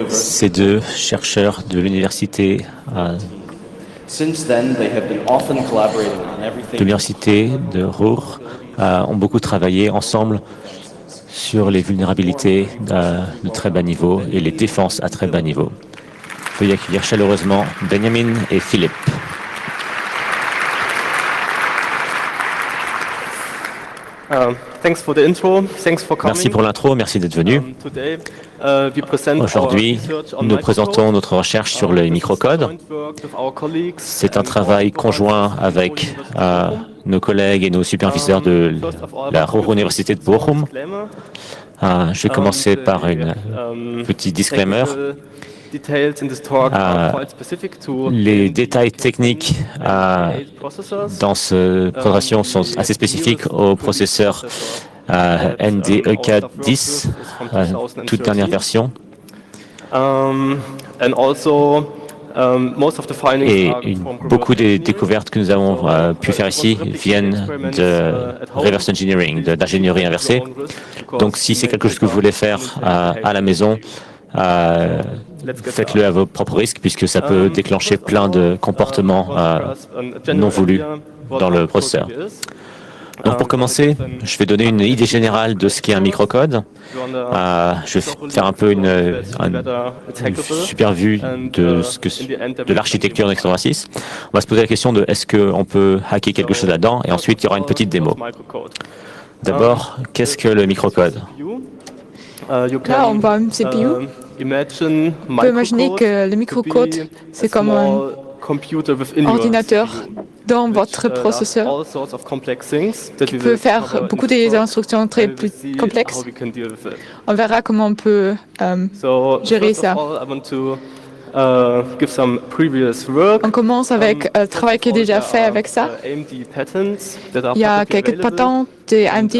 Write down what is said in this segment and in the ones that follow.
Ces deux chercheurs de l'université de Ruhr ont beaucoup travaillé ensemble sur les vulnérabilités de très bas niveau et les défenses à très bas niveau. Veuillez accueillir chaleureusement Benjamin et Philippe. Merci pour l'intro, merci d'être venu. Aujourd'hui, nous présentons notre recherche sur le microcode. C'est un travail conjoint avec nos collègues et nos superviseurs de la Ruhr Université de Bochum. Je vais commencer par un petit disclaimer. Les détails techniques dans cette présentation sont assez spécifiques au processeur NDEK10, toute dernière version. Et beaucoup des découvertes que nous avons pu faire ici viennent de reverse engineering, d'ingénierie inversée. Donc si c'est quelque chose que vous voulez faire à la maison, faites-le à vos propres risques puisque ça peut déclencher plein de comportements non voulus dans le processeur. Donc pour commencer, je vais donner une idée générale de ce qu'est un microcode. Je vais faire un peu une super vue de l'architecture d'X86. On va se poser la question de est-ce qu'on peut hacker quelque chose là-dedans, et ensuite il y aura une petite démo. D'abord, qu'est-ce que le microcode? Là, on voit un CPU. On peut imaginer que le microcode, c'est comme un ordinateur dans votre processeur qui peut faire beaucoup des instructions très plus complexes. On verra comment on peut gérer ça. On commence avec le travail qui est déjà fait avec ça. Il y a quelques patents de AMD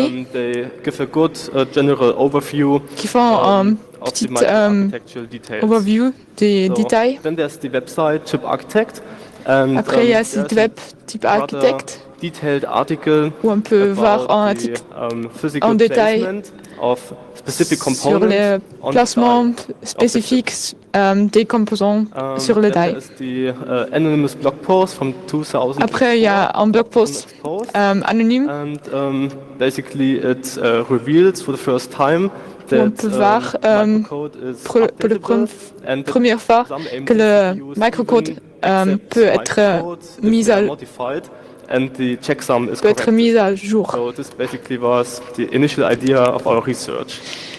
qui font un petit overview des détails. Après, il y a le site web type architecte où on peut voir un article en détail sur les placements spécifiques des composants sur le die. Après, il y a un blog post anonyme où on peut voir pour la première fois que le microcode peut être mis à jour.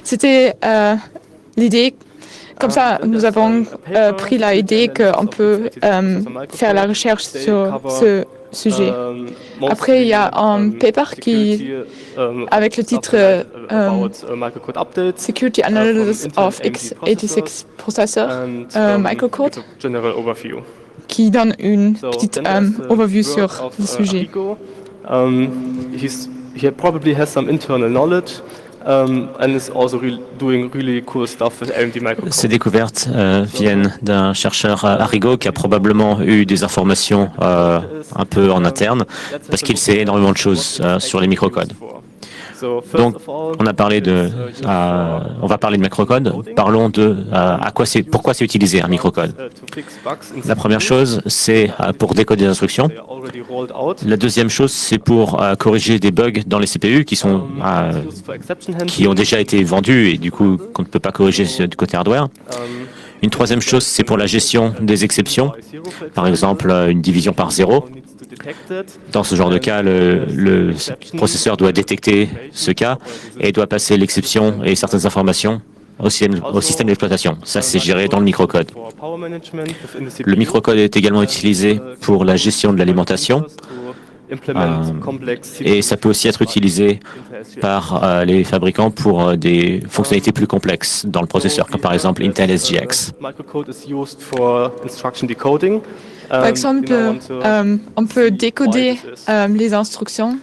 C'était l'idée. Comme ça, nous avons pris l'idée qu'on peut faire la recherche sur ce sujet. Après, il y a un paper avec le titre Security Analysis of x86 Processor Microcode qui donne une petite overview sur le sujet. He probably has some internal knowledge and is also doing really cool stuff with AMD microcode. Ces découvertes viennent d'un chercheur Arrigo qui a probablement eu des informations un peu en interne parce qu'il sait énormément de choses sur les microcodes. Donc, on va parler de microcode. Parlons de pourquoi c'est utilisé un microcode. La première chose, c'est pour décoder des instructions. La deuxième chose, c'est pour corriger des bugs dans les CPU qui ont déjà été vendus et du coup qu'on ne peut pas corriger du côté hardware. Une troisième chose, c'est pour la gestion des exceptions. Par exemple, une division par 0. Dans ce genre de cas, le processeur doit détecter ce cas et doit passer l'exception et certaines informations au système d'exploitation. Ça, c'est géré dans le microcode. Le microcode est également utilisé pour la gestion de l'alimentation. Et ça peut aussi être utilisé par les fabricants pour des fonctionnalités plus complexes dans le processeur, comme par exemple Intel SGX. Par exemple, on peut décoder les instructions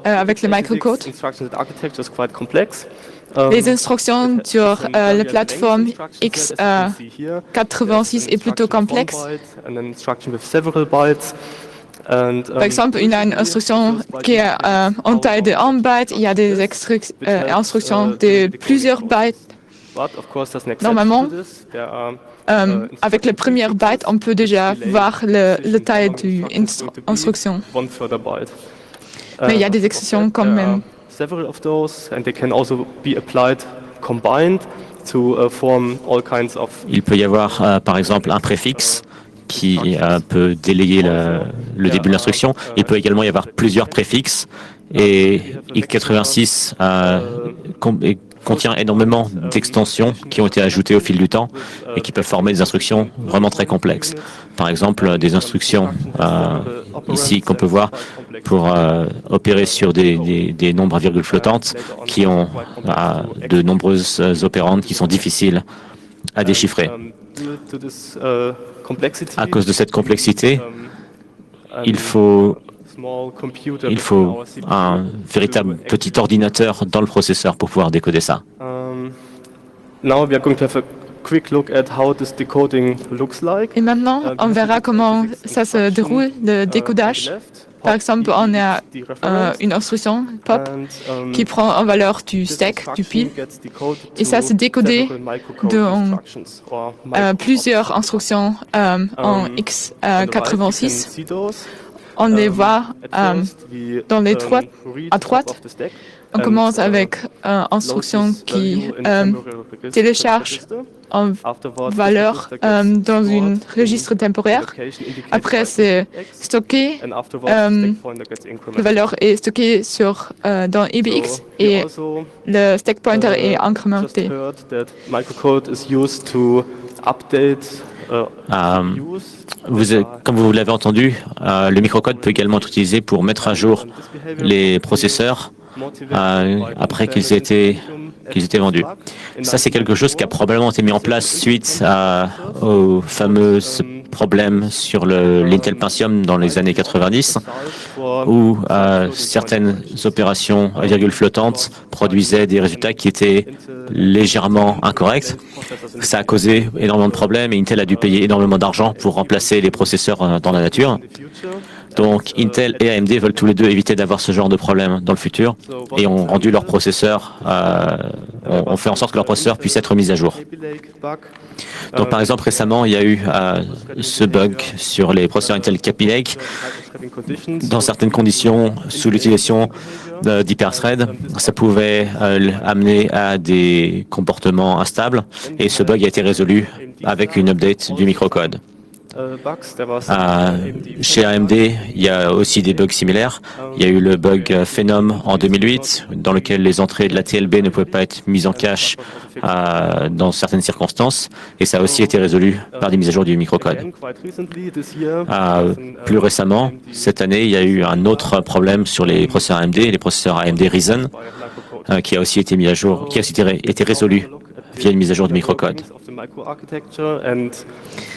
avec le microcode. Les instructions sur la plateforme x86 est plutôt complexe. Par exemple, une instruction qui est en taille de 1 byte, il y a des instructions de plusieurs bytes. Normalement, avec le premier byte, on peut déjà voir la taille de l'instruction. Mais il y a des exceptions quand même. Il peut y avoir, par exemple, un préfixe qui peut délayer le début de l'instruction. Il peut également y avoir plusieurs préfixes et x86 contient énormément d'extensions qui ont été ajoutées au fil du temps et qui peuvent former des instructions vraiment très complexes. Par exemple, des instructions ici qu'on peut voir pour opérer sur des nombres à virgule flottantes qui ont de nombreuses opérandes qui sont difficiles à déchiffrer. À cause de cette complexité, il faut un véritable petit ordinateur dans le processeur pour pouvoir décoder ça. Et maintenant, on verra comment ça se déroule, le décodage. Par exemple, on a une instruction pop qui prend en valeur du stack, du pile, et ça c'est décodé dans plusieurs instructions en x86. On les voit dans les à droite. On commence avec une instruction qui télécharge en valeur dans un registre temporaire. Après, c'est stocké. La valeur est stockée dans EBX et le stack pointer est incrémenté. Comme vous l'avez entendu, le microcode peut également être utilisé pour mettre à jour les processeurs après qu'ils aient été vendus. Ça, c'est quelque chose qui a probablement été mis en place suite aux fameux problèmes sur l'Intel Pentium dans les années 90, où certaines opérations à virgule flottante produisaient des résultats qui étaient légèrement incorrects. Ça a causé énormément de problèmes et Intel a dû payer énormément d'argent pour remplacer les processeurs dans la nature. Donc Intel et AMD veulent tous les deux éviter d'avoir ce genre de problème dans le futur et ont rendu leurs processeurs, ont fait en sorte que leurs processeurs puissent être mis à jour. Donc par exemple récemment il y a eu ce bug sur les processeurs Intel Kaby Lake. Dans certaines conditions, sous l'utilisation d'hyperthread, ça pouvait amener à des comportements instables et ce bug a été résolu avec une update du microcode. Chez AMD, il y a aussi des bugs similaires. Il y a eu le bug Phenom en 2008, dans lequel les entrées de la TLB ne pouvaient pas être mises en cache dans certaines circonstances, et ça a aussi été résolu par des mises à jour du microcode. Plus récemment, cette année, il y a eu un autre problème sur les processeurs AMD, les processeurs AMD Ryzen, qui a aussi été mis à jour, qui a aussi été résolu via une mise à jour du microcode.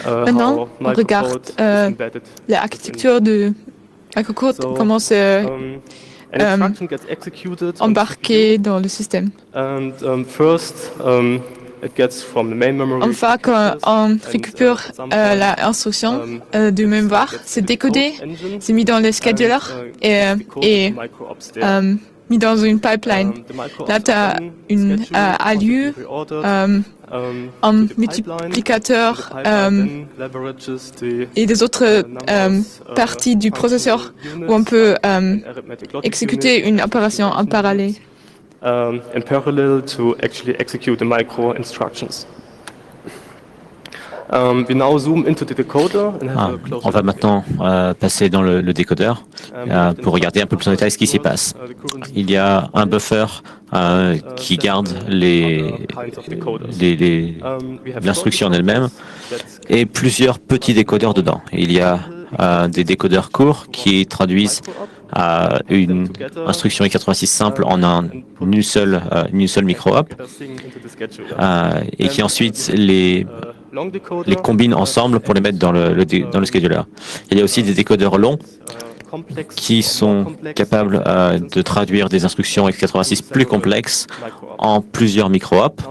Maintenant, on regarde l'architecture du microcode, comment c'est embarqué dans le système. Une fois qu'on récupère l'instruction du mémoire, c'est décodé, c'est mis dans le scheduler et mis dans une pipeline. Là, tu as une ALU, un multiplicateur et des autres parties du processeur où on peut exécuter une opération en parallèle. In parallel to actually execute the micro instructions. We now zoom into the decoder and have a closer on va maintenant passer dans le décodeur pour regarder un peu plus en détail ce qui s'y passe. Il y a un buffer qui garde l'instruction en elle-même et plusieurs petits décodeurs dedans. Il y a des décodeurs courts qui traduisent une instruction x86 simple en une seule micro-hop et qui ensuite les combinent ensemble pour les mettre dans le scheduler. Il y a aussi des décodeurs longs qui sont capables de traduire des instructions x86 plus complexes en plusieurs micro-hops.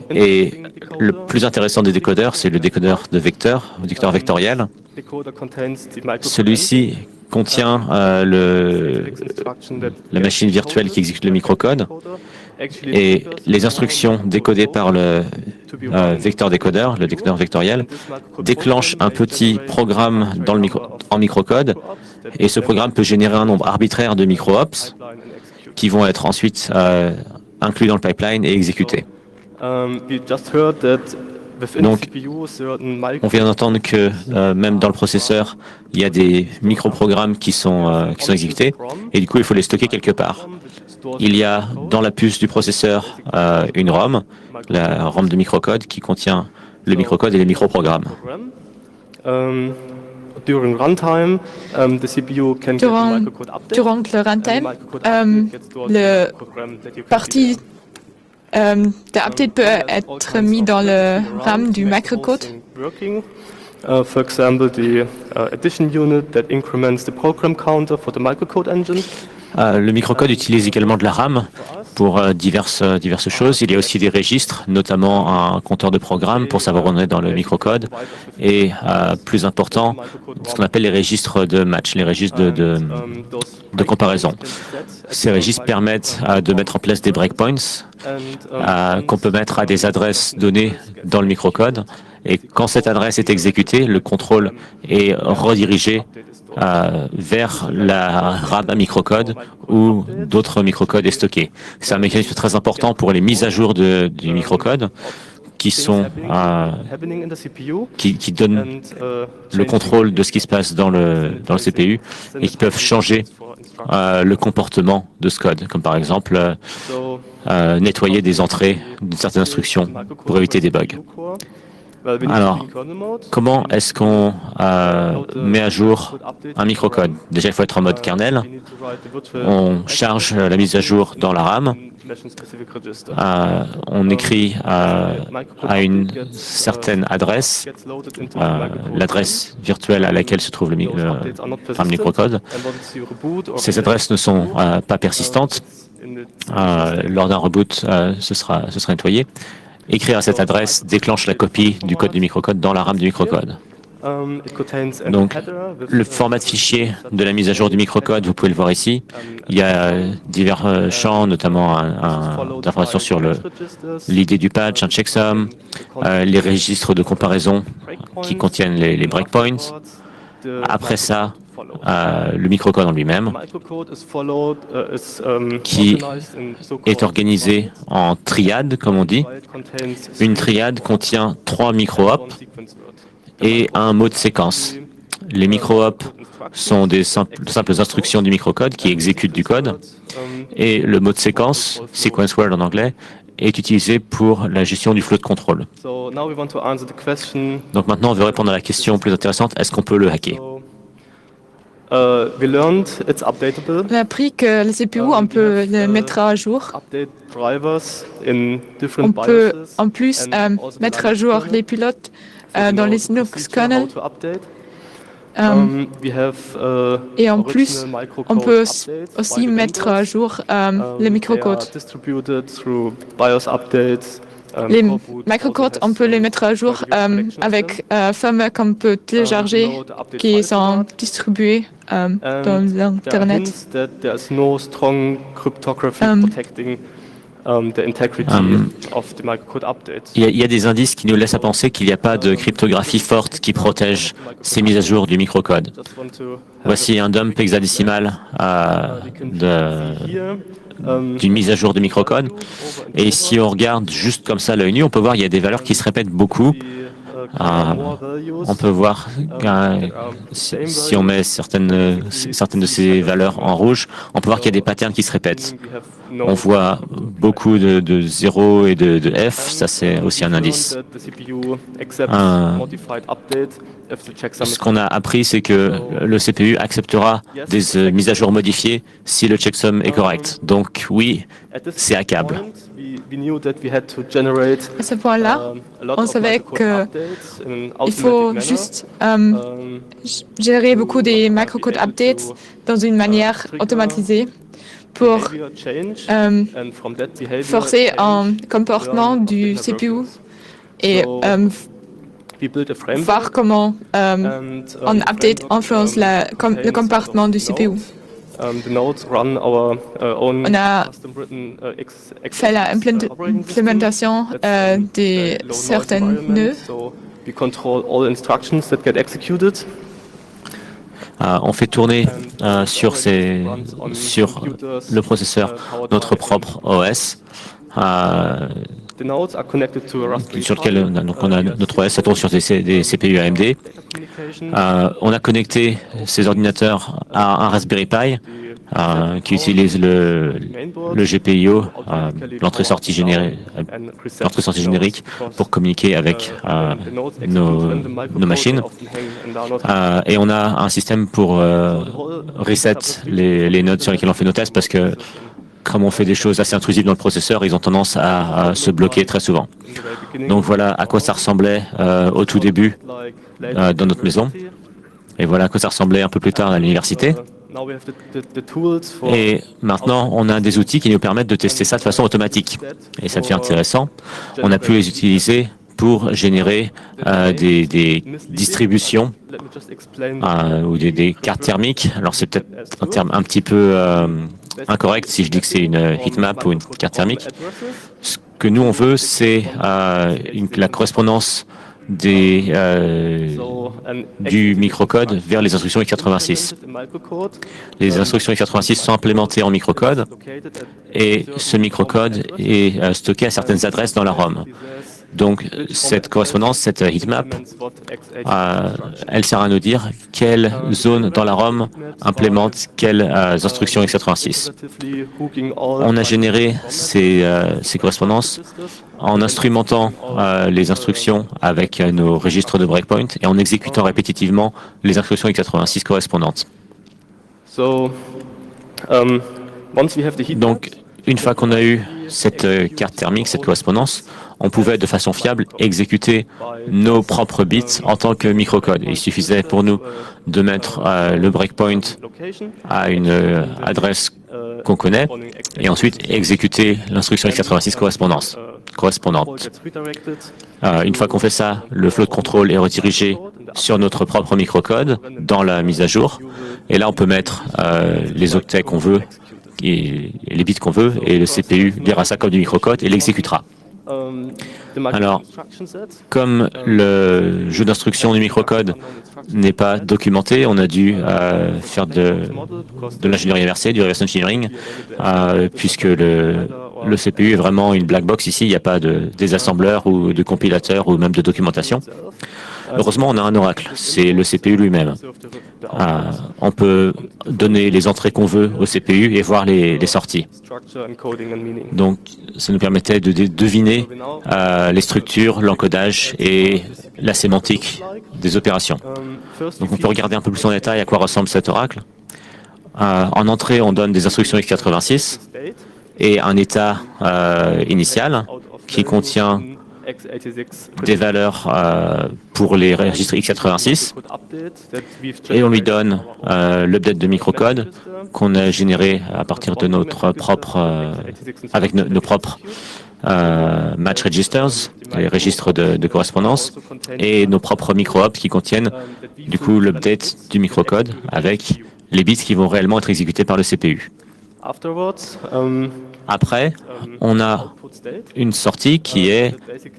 Et le plus intéressant des décodeurs, c'est le décodeur de vecteur, le décodeur vectoriel. Celui-ci contient la machine virtuelle qui exécute le microcode. Et les instructions décodées par le vecteur décodeur, le décodeur vectoriel, déclenchent un petit programme en microcode. Et ce programme peut générer un nombre arbitraire de micro-hops qui vont être ensuite inclus dans le pipeline et exécutés. Donc, on vient d'entendre que même dans le processeur, il y a des microprogrammes qui sont exécutés et du coup, il faut les stocker quelque part. Il y a dans la puce du processeur une ROM, la ROM de microcode qui contient le microcode et les microprogrammes. Durant le runtime, le partie d'update peut être mis dans le RAM du microcode. For example, the addition unit that increments the program counter for the microcode engine. Le microcode utilise également de la RAM pour diverses choses. Il y a aussi des registres, notamment un compteur de programme pour savoir où on est dans le microcode. Et plus important, ce qu'on appelle les registres de match, les registres de comparaison. Ces registres permettent de mettre en place des breakpoints qu'on peut mettre à des adresses données dans le microcode. Et quand cette adresse est exécutée, le contrôle est redirigé vers la RAM à microcode où d'autres microcodes est stocké. C'est un mécanisme très important pour les mises à jour du microcode qui donnent le contrôle de ce qui se passe dans le CPU et qui peuvent changer le comportement de ce code, comme par exemple nettoyer des entrées d'une certaine instruction pour éviter des bugs. Alors, comment est-ce qu'on met à jour un microcode? Déjà, il faut être en mode kernel. On charge la mise à jour dans la RAM. On écrit à une certaine adresse, l'adresse virtuelle à laquelle se trouve le microcode. Ces adresses ne sont pas persistantes. Lors d'un reboot, ce sera nettoyé. Écrire à cette adresse déclenche la copie du code du microcode dans la RAM du microcode. Donc, le format de fichier de la mise à jour du microcode, vous pouvez le voir ici. Il y a divers champs, notamment d'informations sur l'idée du patch, un checksum, les registres de comparaison qui contiennent les breakpoints. Après ça, le microcode en lui-même, qui est organisé en triade, comme on dit. Une triade contient 3 micro-hops et un mot de séquence. Les micro-hops sont des simples instructions du microcode qui exécutent du code, et le mot de séquence, sequence word en anglais, est utilisé pour la gestion du flot de contrôle. Donc maintenant, on veut répondre à la question plus intéressante, est-ce qu'on peut le hacker? On a appris que le CPU, on peut le mettre à jour. On peut en plus mettre à jour les pilotes dans les Linux kernels. Et en plus, on peut aussi mettre à jour les microcodes. Les microcodes, on peut les mettre à jour avec firmware qu'on peut télécharger, qui sont distribués dans l'Internet. Il y a des indices qui nous laissent à penser qu'il n'y a pas de cryptographie forte qui protège ces mises à jour du microcode. Voici un dump hexadécimal d'une mise à jour de microcode. Et si on regarde juste comme ça à l'œil nu, on peut voir qu'il y a des valeurs qui se répètent beaucoup. On peut voir si on met certaines de ces valeurs en rouge, on peut voir qu'il y a des patterns qui se répètent. On voit beaucoup de 0 et de F, ça c'est aussi un indice. Ce qu'on a appris, c'est que le CPU acceptera des mises à jour modifiées si le checksum est correct. Donc oui, c'est hackable. À ce point-là, on savait qu'il faut juste gérer beaucoup des microcode updates dans une manière automatisée pour forcer un comportement du CPU et voir comment un update influence le comportement du CPU. On a fait l'implémentation de certains nœuds. On fait tourner sur le processeur notre propre OS. Sur lequel donc on a notre OS, ça tourne sur des CPU AMD. On a connecté ces ordinateurs à un Raspberry Pi qui utilise le GPIO, l'entrée-sortie générique, pour communiquer avec nos machines. Et on a un système pour reset les nodes sur lesquelles on fait nos tests parce que comme on fait des choses assez intrusives dans le processeur, ils ont tendance à se bloquer très souvent. Donc voilà à quoi ça ressemblait au tout début dans notre maison. Et voilà à quoi ça ressemblait un peu plus tard à l'université. Et maintenant, on a des outils qui nous permettent de tester ça de façon automatique. Et ça devient intéressant. On a pu les utiliser pour générer des distributions ou des cartes thermiques. Alors c'est peut-être un terme un petit peu incorrect si je dis que c'est une heatmap ou une carte thermique. Ce que nous on veut, c'est la correspondance du microcode vers les instructions x86. Les instructions x86 sont implémentées en microcode et ce microcode est stocké à certaines adresses dans la ROM. Donc cette correspondance, cette heatmap, elle sert à nous dire quelle zone dans la ROM implémente quelles instructions x86. On a généré ces correspondances en instrumentant les instructions avec nos registres de breakpoint et en exécutant répétitivement les instructions x86 correspondantes. Donc, une fois qu'on a eu cette carte thermique, cette correspondance, on pouvait de façon fiable exécuter nos propres bits en tant que microcode. Il suffisait pour nous de mettre le breakpoint à une adresse qu'on connaît et ensuite exécuter l'instruction x86 correspondante. Une fois qu'on fait ça, le flow de contrôle est redirigé sur notre propre microcode dans la mise à jour. Et là, on peut mettre les octets qu'on veut et les bits qu'on veut et le CPU lira ça comme du microcode et l'exécutera. Alors, comme le jeu d'instruction du microcode n'est pas documenté, on a dû faire de l'ingénierie inversée, du reverse engineering, puisque le CPU est vraiment une black box ici, il n'y a pas de désassembleur ou de compilateur ou même de documentation. Heureusement, on a un oracle, c'est le CPU lui-même. On peut donner les entrées qu'on veut au CPU et voir les sorties. Donc, ça nous permettait de deviner les structures, l'encodage et la sémantique des opérations. Donc, on peut regarder un peu plus en détail à quoi ressemble cet oracle. En entrée, on donne des instructions x86 et un état initial qui contient des valeurs pour les registres x86 et on lui donne l'update de microcode qu'on a généré à partir de notre propre avec nos propres match registers, les registres de correspondance et nos propres micro-ops qui contiennent du coup l'update du microcode avec les bits qui vont réellement être exécutés par le CPU. Après, on a une sortie qui est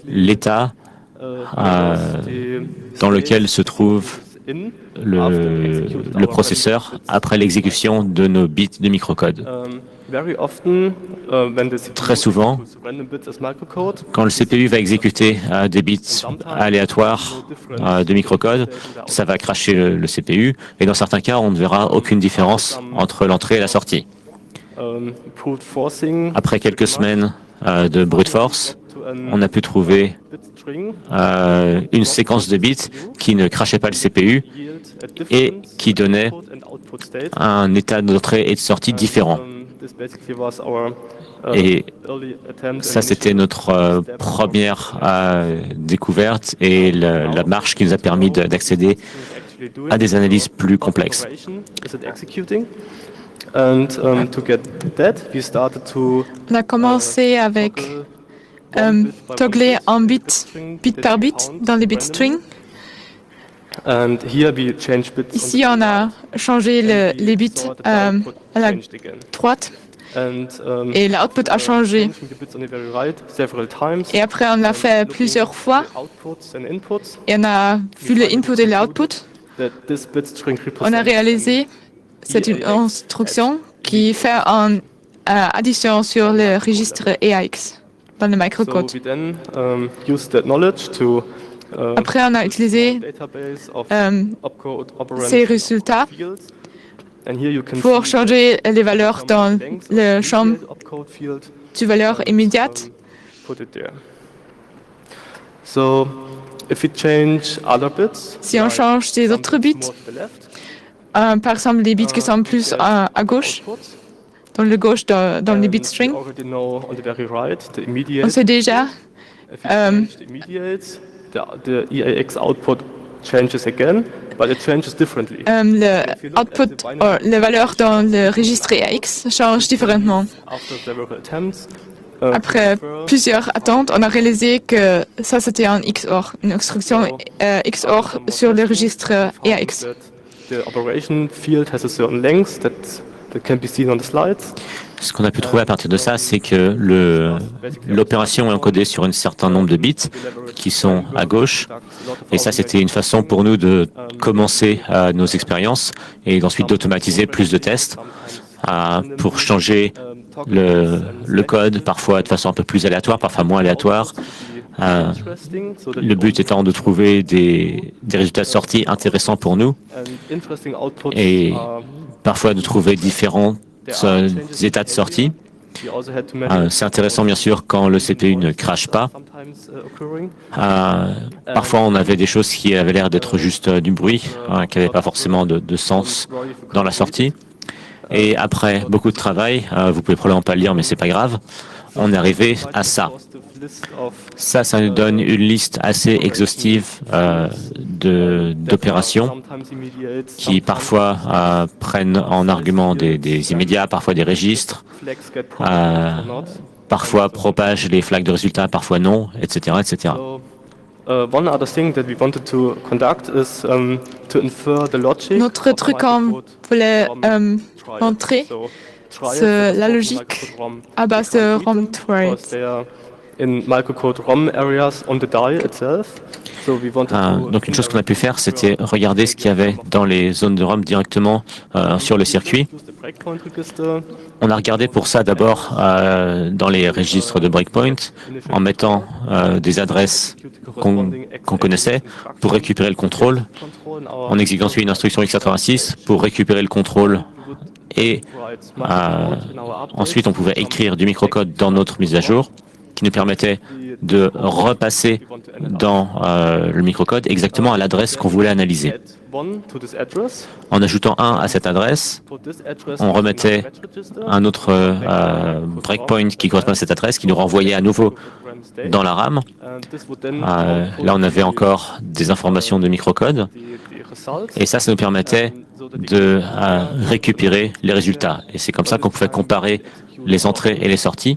l'état dans lequel se trouve le processeur après l'exécution de nos bits de microcode. Très souvent, quand le CPU va exécuter des bits aléatoires de microcode, ça va crasher le CPU et dans certains cas, on ne verra aucune différence entre l'entrée et la sortie. Après quelques semaines de brute force, on a pu trouver une séquence de bits qui ne crachait pas le CPU et qui donnait un état d'entrée et de sortie différent. Et ça, c'était notre première découverte et la marche qui nous a permis d'accéder à des analyses plus complexes. And to get that, we started to On a commencé avec toggler en bit par bit dans les bit strings. And here we change bits. Ici, on a changé les bits à la droite et l'output a changé. Et après, on l'a fait plusieurs fois et on a vu l'input et l'output. On a réalisé cette instruction qui fait une addition sur le registre AX dans le microcode. Après, on a utilisé ces résultats pour changer les valeurs dans le champ de valeur immédiate. Si on change des autres bits, par exemple les bits qui sont plus à gauche, dans le gauche dans les bit strings, on sait déjà the EAX output changes again, but it changes differently. Le output, les valeurs dans le registre EAX changent différemment. Après plusieurs attentes, on a réalisé que ça c'était un XOR, une instruction XOR sur le registre EAX. The operation field has a certain length that can be seen on the slides. Ce qu'on a pu trouver à partir de ça, c'est que l'opération est encodée sur un certain nombre de bits qui sont à gauche. Et ça, c'était une façon pour nous de commencer nos expériences et ensuite d'automatiser plus de tests pour changer le code, parfois de façon un peu plus aléatoire, parfois moins aléatoire. Le but étant de trouver des résultats de sortie intéressants pour nous et parfois de trouver différents états de sortie. C'est intéressant bien sûr quand le CPU ne crache pas. Parfois on avait des choses qui avaient l'air d'être juste du bruit, qui n'avaient pas forcément de sens dans la sortie. Et après beaucoup de travail, vous pouvez probablement pas le lire mais c'est pas grave, on est arrivé à ça. Ça nous donne une liste assez exhaustive d'opérations qui parfois prennent en argument des immédiats, parfois des registres, parfois propagent les flags de résultats, parfois non, etc., etc. Notre truc qu'on voulait montrer, c'est la logique à base de ROM trace. Donc une chose qu'on a pu faire, c'était regarder ce qu'il y avait dans les zones de ROM directement sur le circuit. On a regardé pour ça d'abord dans les registres de breakpoint en mettant des adresses qu'on connaissait pour récupérer le contrôle, en exécutant ensuite une instruction x86 pour récupérer le contrôle et ensuite on pouvait écrire du microcode dans notre mise à jour qui nous permettait de repasser dans le microcode exactement à l'adresse qu'on voulait analyser. En ajoutant 1 à cette adresse, on remettait un autre breakpoint qui correspond à cette adresse, qui nous renvoyait à nouveau dans la RAM. Là, on avait encore des informations de microcode. Et ça nous permettait de récupérer les résultats. Et c'est comme ça qu'on pouvait comparer les entrées et les sorties.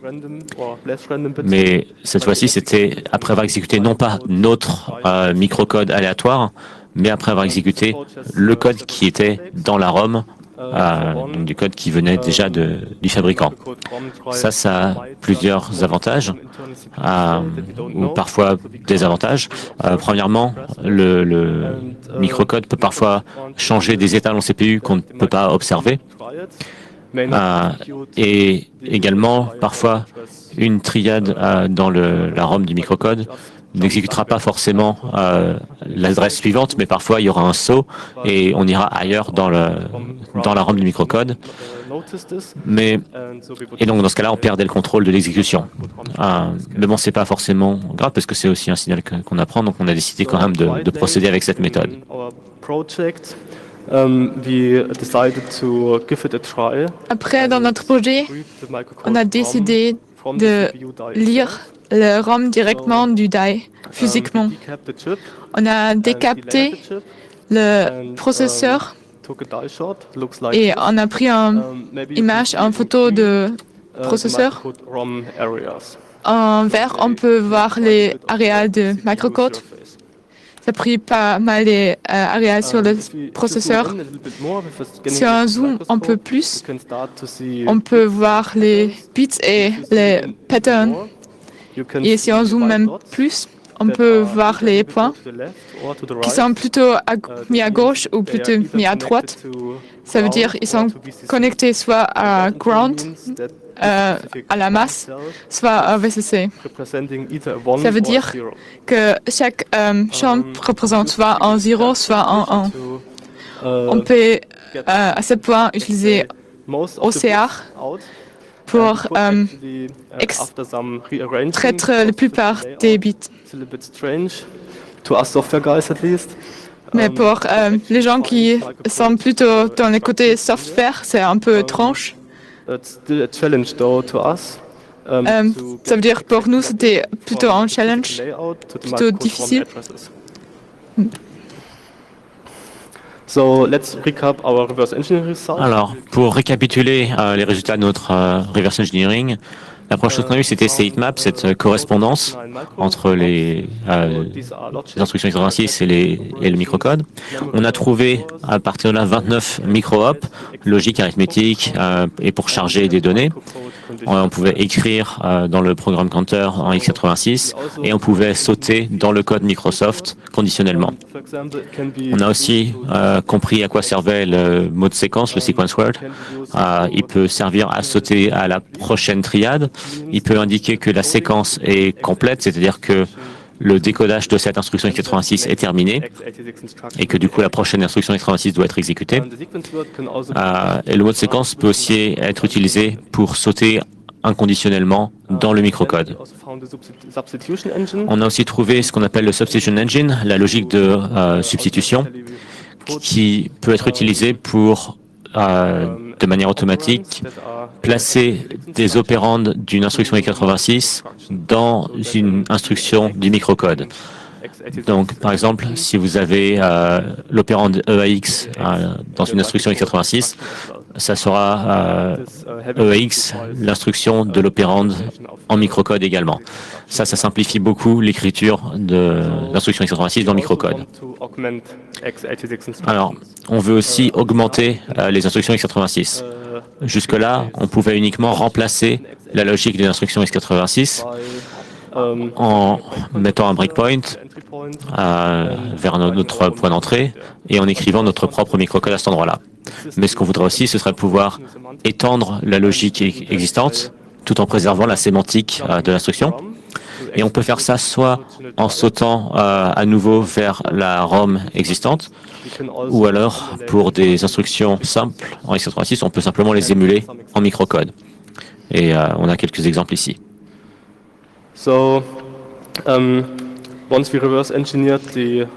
Mais cette fois-ci, c'était après avoir exécuté non pas notre microcode aléatoire, mais après avoir exécuté le code qui était dans la ROM, donc du code qui venait déjà du fabricant. Ça a plusieurs avantages, ou parfois des avantages. Premièrement, le microcode peut parfois changer des états dans le CPU qu'on ne peut pas observer. Et également, parfois, une triade dans la ROM du microcode n'exécutera pas forcément l'adresse suivante, mais parfois il y aura un saut et on ira ailleurs dans la ROM du microcode. Et donc dans ce cas-là, on perdait le contrôle de l'exécution. Mais bon, c'est pas forcément grave parce que c'est aussi un signal qu'on apprend, donc on a décidé quand même de procéder avec cette méthode. Après, dans notre projet, on a décidé de lire le ROM directement du die, physiquement. On a décapté le processeur Et on a pris une image, une photo de processeur. En vert, on peut voir les aréas de microcode. Ça a pris pas mal les aréas sur le processeur. Si on zoome un peu plus, on peut voir les bits et les patterns. Et si on zoome même plus, on peut voir les points qui sont plutôt mis à gauche ou plutôt mis à droite. Ça veut dire qu'ils sont connectés soit à ground, à la masse, soit à VCC. Ça veut dire que chaque champ représente soit un 0, soit un 1. On peut à ce point utiliser OCR pour extraire la plupart des bits. Mais pour les gens qui sont plutôt dans le côté software, c'est un peu étrange. Ça veut dire pour nous, c'était plutôt un challenge, plutôt difficile. Alors, pour récapituler les résultats de notre reverse engineering, la première chose qu'on a eue, c'était ces heatmaps, cette correspondance entre les instructions x86 et le microcode. On a trouvé à partir de là 29 micro-hops, logique, arithmétique, et pour charger des données. On pouvait écrire dans le programme counter en x86 et on pouvait sauter dans le code Microsoft conditionnellement. On a aussi compris à quoi servait le mot de séquence, le sequence word. Il peut servir à sauter à la prochaine triade. Il peut indiquer que la séquence est complète, c'est-à-dire que le décodage de cette instruction x86 est terminé et que du coup la prochaine instruction x86 doit être exécutée. Et le mot de séquence peut aussi être utilisé pour sauter inconditionnellement dans le microcode. On a aussi trouvé ce qu'on appelle le substitution engine, la logique de substitution, qui peut être utilisée pour de manière automatique, placer des opérandes d'une instruction x86 dans une instruction du microcode. Donc, par exemple, si vous avez l'opérande EAX dans une instruction x86, ça sera EAX, l'instruction de l'opérande en microcode également. Ça simplifie beaucoup l'écriture de l'instruction x86 dans le microcode. Alors, on veut aussi augmenter les instructions x86. Jusque-là, on pouvait uniquement remplacer la logique des instructions x86 en mettant un breakpoint vers notre point d'entrée et en écrivant notre propre microcode à cet endroit-là. Mais ce qu'on voudrait aussi, ce serait pouvoir étendre la logique existante tout en préservant la sémantique de l'instruction. Et on peut faire ça soit en sautant à nouveau vers la ROM existante, ou alors pour des instructions simples en x86, on peut simplement les émuler en microcode. Et on a quelques exemples ici. Une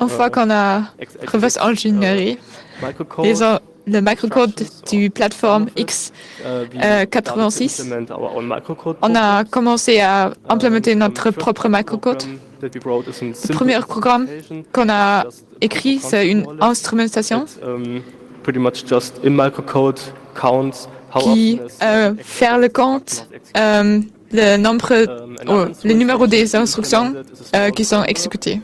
fois qu'on a reverse engineering le microcode du plateforme x86, on a commencé à implémenter notre propre microcode. Le premier programme qu'on a écrit, c'est une instrumentation qui fait le compte le nombre, les numéros des instructions qui sont exécutées.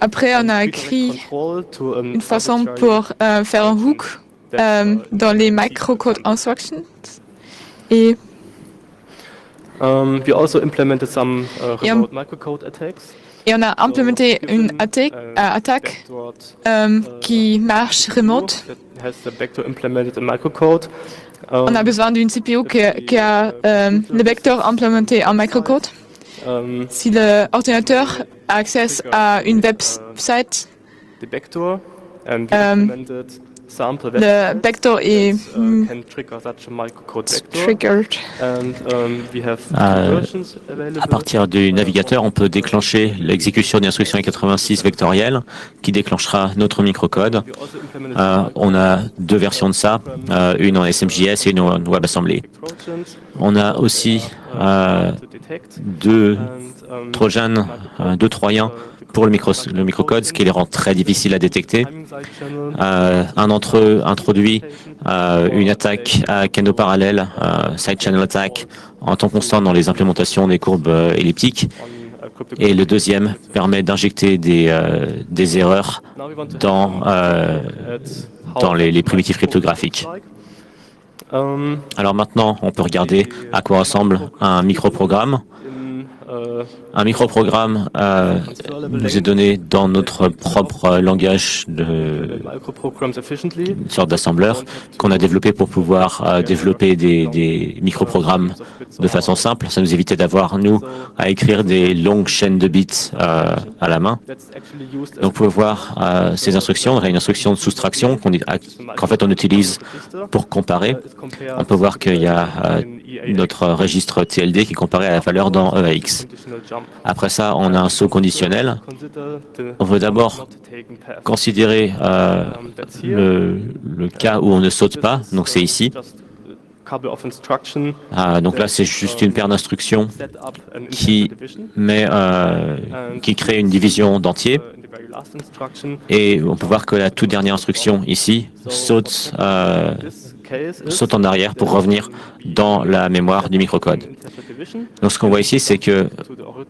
Après, on a écrit une façon pour faire un hook dans les microcode instructions. Et on a implémenté une attaque qui marche remote. On a besoin d'une CPU qui a le vecteur implémenté en microcode. Si l'ordinateur a accès à une website, le vecteur est triggered. À partir du navigateur, on peut déclencher l'exécution d'une instruction x86 vectorielle qui déclenchera notre microcode. On a deux versions de ça, une en SMJS et une en WebAssembly. On a aussi deux Trojans, deux Troyens pour le microcode, ce qui les rend très difficiles à détecter. Un d'entre eux introduit une attaque à canaux parallèles, side channel attack, en temps constant dans les implémentations des courbes elliptiques. Et le deuxième permet d'injecter des erreurs dans les primitifs cryptographiques. Alors maintenant, on peut regarder à quoi ressemble un microprogramme. Un microprogramme nous est donné dans notre propre langage, une sorte d'assembleur qu'on a développé pour pouvoir développer des microprogrammes de façon simple. Ça nous évitait d'avoir, nous, à écrire des longues chaînes de bits à la main. Donc, vous pouvez voir ces instructions. On a une instruction de soustraction qu'en fait on utilise pour comparer. On peut voir qu'il y a notre registre TLD qui est comparé à la valeur dans EAX. Après ça, on a un saut conditionnel. On veut d'abord considérer le cas où on ne saute pas, donc c'est ici. Donc là, c'est juste une paire d'instructions qui crée une division d'entiers. Et on peut voir que la toute dernière instruction ici saute en arrière pour revenir dans la mémoire du microcode. Donc ce qu'on voit ici, c'est que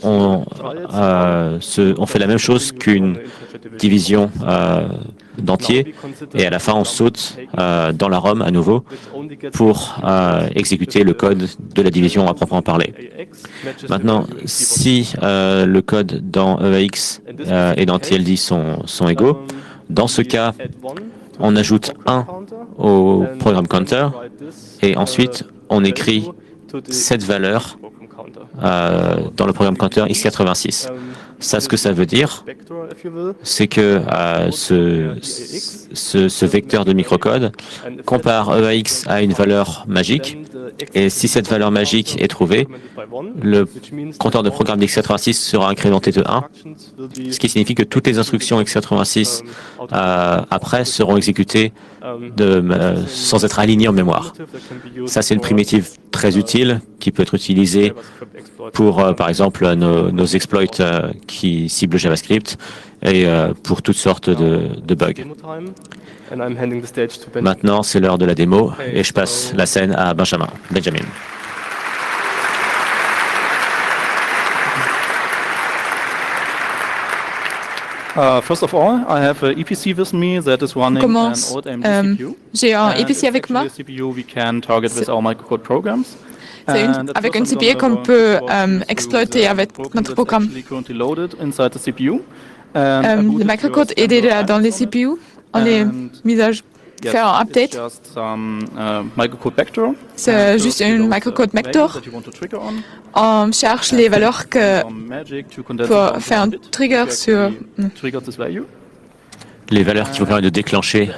on fait la même chose qu'une division d'entier, et à la fin on saute dans la ROM à nouveau pour exécuter le code de la division à proprement parler. Maintenant, si le code dans EAX et dans TLD sont égaux, dans ce cas, on ajoute 1 au programme counter et ensuite on écrit cette valeur dans le programme counter x86. Ça, ce que ça veut dire, c'est que ce vecteur de microcode compare EAX à une valeur magique, et si cette valeur magique est trouvée, le compteur de programme d'x86 sera incrémenté de 1, ce qui signifie que toutes les instructions x86 après seront exécutées sans être alignées en mémoire. Ça, c'est une primitive très utile qui peut être utilisée pour, par exemple, nos exploits qui ciblent JavaScript et pour toutes sortes de bugs. Maintenant, c'est l'heure de la démo et je passe la scène à Benjamin. First of all, I have an EPC with me that is running an old AMD CPU. J'ai un EPC avec moi. CPU we can target with our microcode programs. C'est avec une CPU qu'on peut exploiter avec notre programme. Le microcode est déjà dans les CPU. On est mis à faire un update. C'est juste un microcode vector. On cherche les valeurs pour faire un trigger sur les valeurs qui vont permettre de déclencher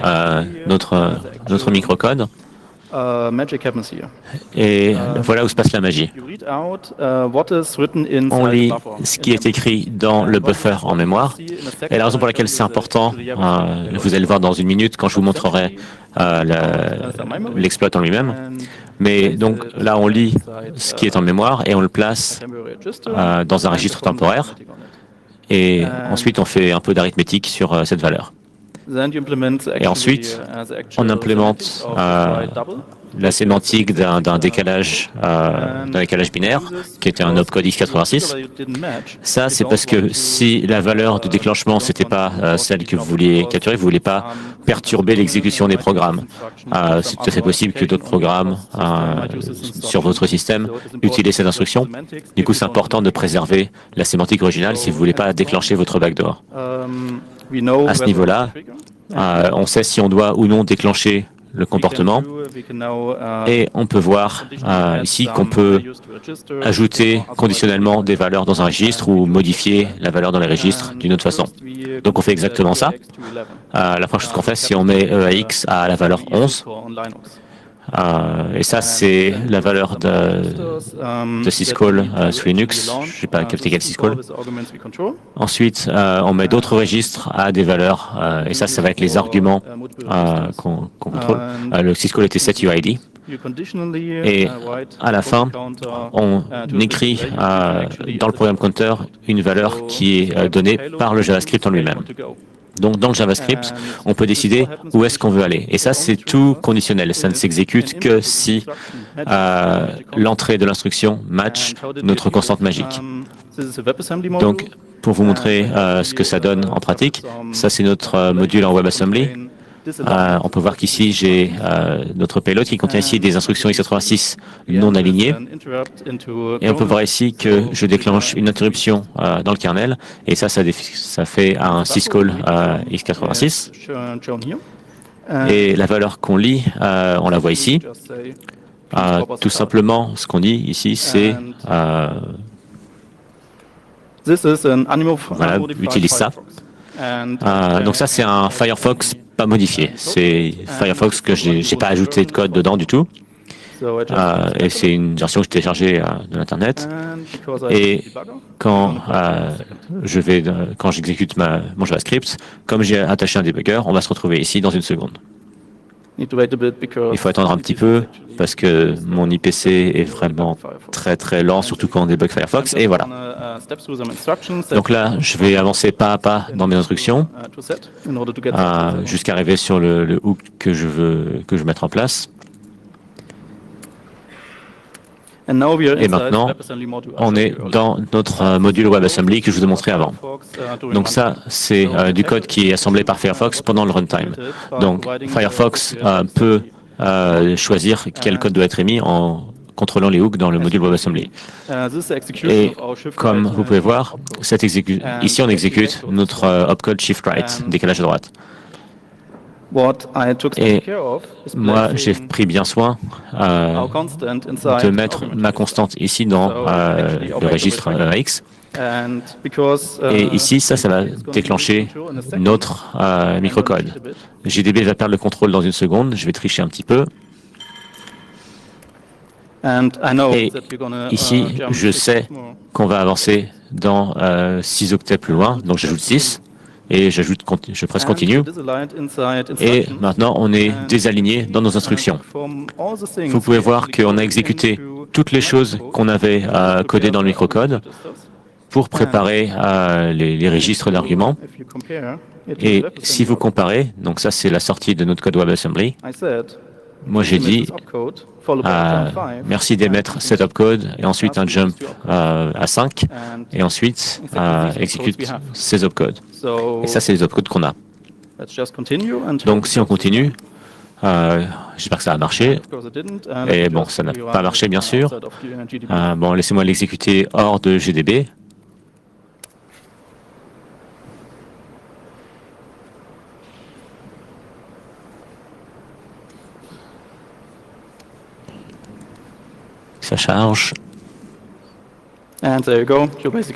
notre microcode. Et voilà où se passe la magie. On lit ce qui est écrit dans le buffer en mémoire. Et la raison pour laquelle c'est important, vous allez le voir dans une minute quand je vous montrerai l'exploit en lui-même. Mais donc là, on lit ce qui est en mémoire et on le place dans un registre temporaire. Et ensuite, on fait un peu d'arithmétique sur cette valeur. Et ensuite, on implémente la sémantique d'un décalage binaire, qui était un opcode x86. Ça, c'est parce que si la valeur de déclenchement, c'était pas celle que vous vouliez capturer, vous voulez pas perturber l'exécution des programmes. C'est tout à fait possible que d'autres programmes sur votre système utilisent cette instruction. Du coup, c'est important de préserver la sémantique originale si vous voulez pas déclencher votre backdoor. À ce niveau-là, on sait si on doit ou non déclencher le comportement et on peut voir ici qu'on peut ajouter conditionnellement des valeurs dans un registre ou modifier la valeur dans les registres d'une autre façon. Donc on fait exactement ça. La première chose qu'on fait, c'est on met EAX à la valeur 11. Et ça, c'est la valeur de syscall sous Linux. Je n'ai pas capté quel syscall. Ensuite, on met d'autres registres à des valeurs. Et ça va être les arguments qu'on contrôle. Le syscall était setUID. Et à la fin, on écrit dans le programme counter une valeur qui est donnée par le JavaScript en lui-même. Donc, dans le JavaScript, on peut décider où est-ce qu'on veut aller. Et ça, c'est tout conditionnel. Ça ne s'exécute que si l'entrée de l'instruction match notre constante magique. Donc, pour vous montrer ce que ça donne en pratique, ça, c'est notre module en WebAssembly. On peut voir qu'ici, j'ai notre payload qui contient ici des instructions x86 non alignées. Et on peut voir ici que je déclenche une interruption dans le kernel. Et ça fait un syscall x86. Et la valeur qu'on lit, on la voit ici. Tout simplement, ce qu'on dit ici, c'est voilà, utilise ça. Donc ça, c'est un Firefox pas modifié. C'est Firefox que je n'ai pas ajouté de code dedans du tout. Et c'est une version que j'ai téléchargée de l'Internet. Et quand j'exécute mon JavaScript, comme j'ai attaché un debugger, on va se retrouver ici dans une seconde. Il faut attendre un petit peu parce que mon IPC est vraiment très très lent, surtout quand on débug Firefox. Et voilà. Donc là, je vais avancer pas à pas dans mes instructions jusqu'à arriver sur le hook que je veux mettre en place. Et maintenant, on est dans notre module WebAssembly que je vous ai montré avant. Donc ça, c'est du code qui est assemblé par Firefox pendant le runtime. Donc Firefox peut choisir quel code doit être émis en contrôlant les hooks dans le module WebAssembly. Et comme vous pouvez voir, ici on exécute notre opcode shift right, décalage à droite. Et moi, j'ai pris bien soin de mettre ma constante ici dans le registre X. Et ici, ça va déclencher notre microcode. GDB va perdre le contrôle dans une seconde. Je vais tricher un petit peu. Et ici, je sais qu'on va avancer dans 6 octets plus loin. Donc, j'ajoute 6. Et je presse continue. Et maintenant, on est désaligné dans nos instructions. Vous pouvez voir qu'on a exécuté toutes les choses qu'on avait codées dans le microcode pour préparer les registres d'arguments. Et si vous comparez, donc ça c'est la sortie de notre code WebAssembly, moi j'ai dit merci d'émettre cet opcode et ensuite un jump à 5 et ensuite exécute ces opcodes. Et ça, c'est les opcodes qu'on a. Donc, si on continue, j'espère que ça a marché. Et bon, ça n'a pas marché, bien sûr. Bon, laissez-moi l'exécuter hors de GDB. Ça charge.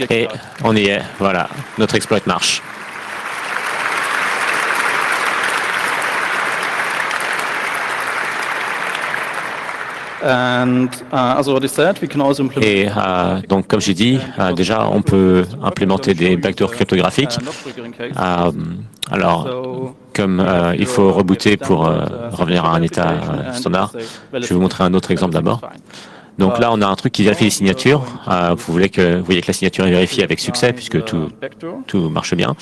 Et on y est, voilà, notre exploit marche. Et donc, comme j'ai dit, déjà, on peut implémenter des backdoors cryptographiques. Alors, comme il faut rebooter pour revenir à un état standard, je vais vous montrer un autre exemple d'abord. Donc là, on a un truc qui vérifie les signatures. Vous voyez que la signature est vérifiée avec succès puisque tout marche bien.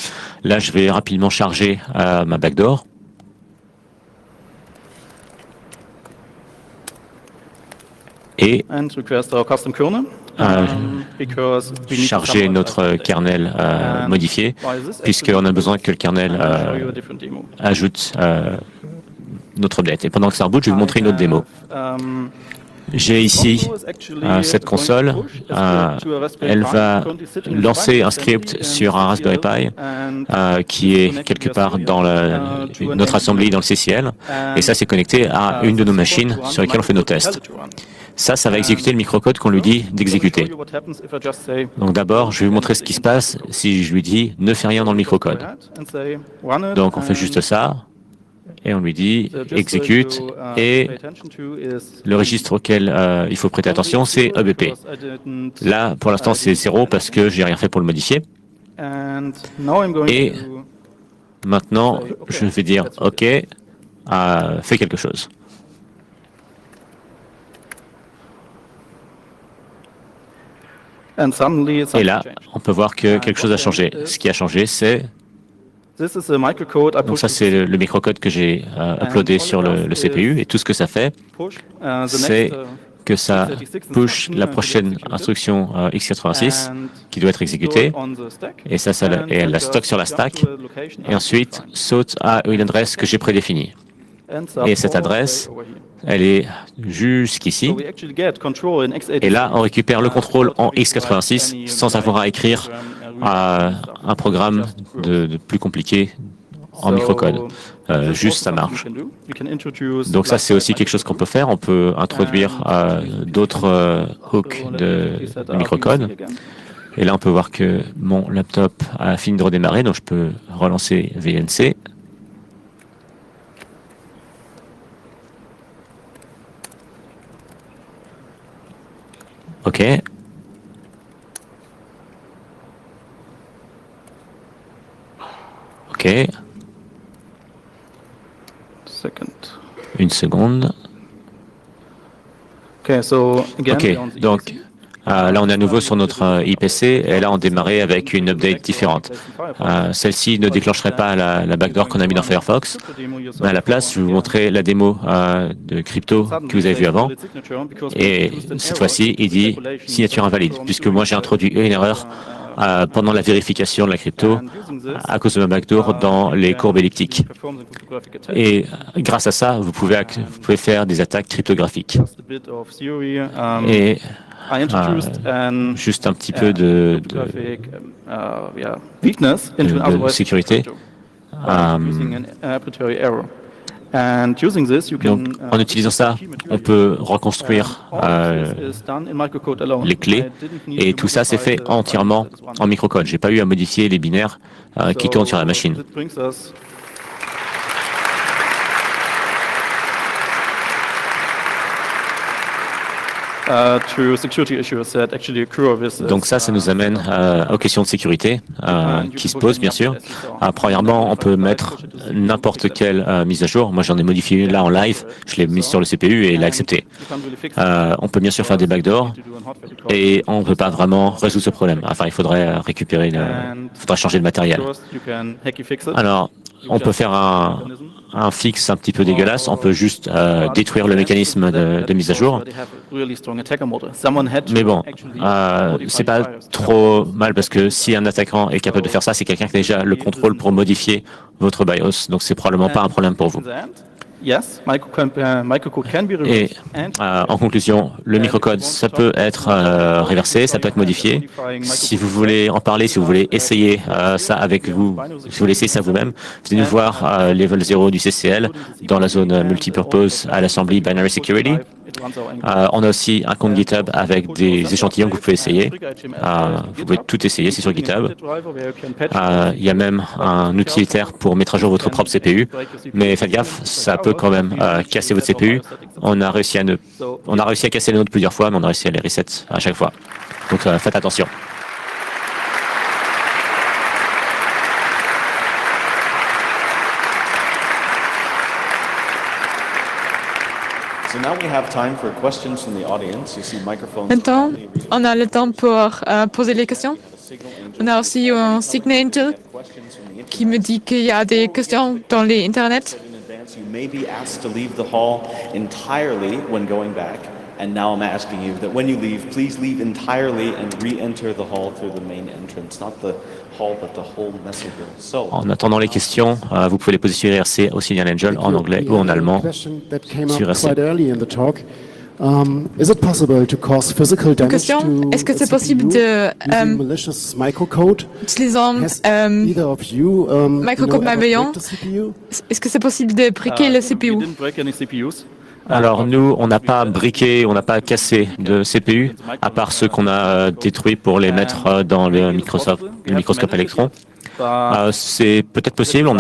Là, je vais rapidement charger ma backdoor. Et charger notre kernel modifié, puisqu'on a besoin que le kernel ajoute notre update. Et pendant que ça reboot, je vais vous montrer une autre démo. J'ai ici cette console. Elle va lancer un script sur un Raspberry Pi qui est quelque part dans notre assembly dans le CCL. Et ça, c'est connecté à une de nos machines sur lesquelles on fait nos tests. Ça va exécuter le microcode qu'on lui dit d'exécuter. Donc d'abord, je vais vous montrer ce qui se passe si je lui dis « ne fais rien dans le microcode ». Donc on fait juste ça. Et on lui dit exécute et le registre auquel il faut prêter attention, c'est EBP. Là, pour l'instant, c'est 0 parce que j'ai rien fait pour le modifier. Et maintenant, je vais dire OK, fais quelque chose. Et là, on peut voir que quelque chose a changé. Ce qui a changé, c'est... Donc ça, c'est le microcode que j'ai uploadé sur le CPU. Et tout ce que ça fait, c'est que ça push la prochaine instruction x86 qui doit être exécutée. Et ça et elle la stocke sur la stack. Et ensuite, saute à une adresse que j'ai prédéfinie. Et cette adresse, elle est jusqu'ici. Et là, on récupère le contrôle en x86 sans avoir à écrire un programme de plus compliqué en microcode. Juste, ça marche. Donc ça, c'est aussi quelque chose qu'on peut faire. On peut introduire d'autres hooks de microcode. Et là, on peut voir que mon laptop a fini de redémarrer, donc je peux relancer VNC. OK. OK. Une seconde. OK, donc là on est à nouveau sur notre IPC et là on démarrait avec une update différente. Celle-ci ne déclencherait pas la backdoor qu'on a mis dans Firefox. À la place, je vais vous montrer la démo de crypto que vous avez vue avant. Et cette fois-ci, il dit signature invalide, puisque moi j'ai introduit une erreur pendant la vérification de la crypto à cause de ma backdoor dans les courbes elliptiques. Et grâce à ça, vous pouvez faire des attaques cryptographiques. Et juste un petit peu de sécurité. Donc, en utilisant ça, on peut reconstruire les clés et tout ça c'est fait entièrement en microcode. Je n'ai pas eu à modifier les binaires qui tournent sur la machine. Donc ça nous amène aux questions de sécurité qui se posent, bien sûr. Premièrement, on peut mettre n'importe quelle mise à jour. Moi, j'en ai modifié une là en live. Je l'ai mise sur le CPU et il l'a accepté. On peut bien sûr faire des backdoors et on ne peut pas vraiment résoudre ce problème. Enfin, il faudrait changer le matériel. Alors, on peut faire un fixe un petit peu dégueulasse. On peut juste détruire le mécanisme de mise à jour. Mais bon, c'est pas trop mal parce que si un attaquant est capable de faire ça, c'est quelqu'un qui a déjà le contrôle pour modifier votre BIOS. Donc c'est probablement pas un problème pour vous. Et en conclusion, le microcode, ça peut être réversé, ça peut être modifié. Si vous voulez en parler, si vous voulez essayer ça avec vous, si vous voulez essayer ça vous-même, venez nous voir level 0 du CCL dans la zone multipurpose à l'assembly Binary Security. On a aussi un compte GitHub avec des échantillons que vous pouvez essayer. Vous pouvez tout essayer, c'est sur GitHub. Il y a même un utilitaire pour mettre à jour votre propre CPU. Mais faites gaffe, ça peut quand même casser votre CPU. On a réussi à casser les nôtres plusieurs fois, mais on a réussi à les reset à chaque fois. Donc faites attention. Maintenant, on a le temps pour poser les questions. On a aussi un Signal qui me dit qu'il y a des questions dans l'Internet. And now I'm asking you that when you leave, please leave entirely and re-enter the hall through the main entrance, not the hall, but the whole message room. So, en attendant les questions, vous pouvez les poser sur IRC ou Signal Angel en anglais ou en allemand sur IRC. Question, est-ce que c'est possible de utilisant microcode malveillant, est-ce que c'est possible de briquer le CPU? Alors nous, on n'a pas briqué, on n'a pas cassé de CPU, à part ceux qu'on a détruits pour les mettre dans le microscope électron. C'est peut-être possible, on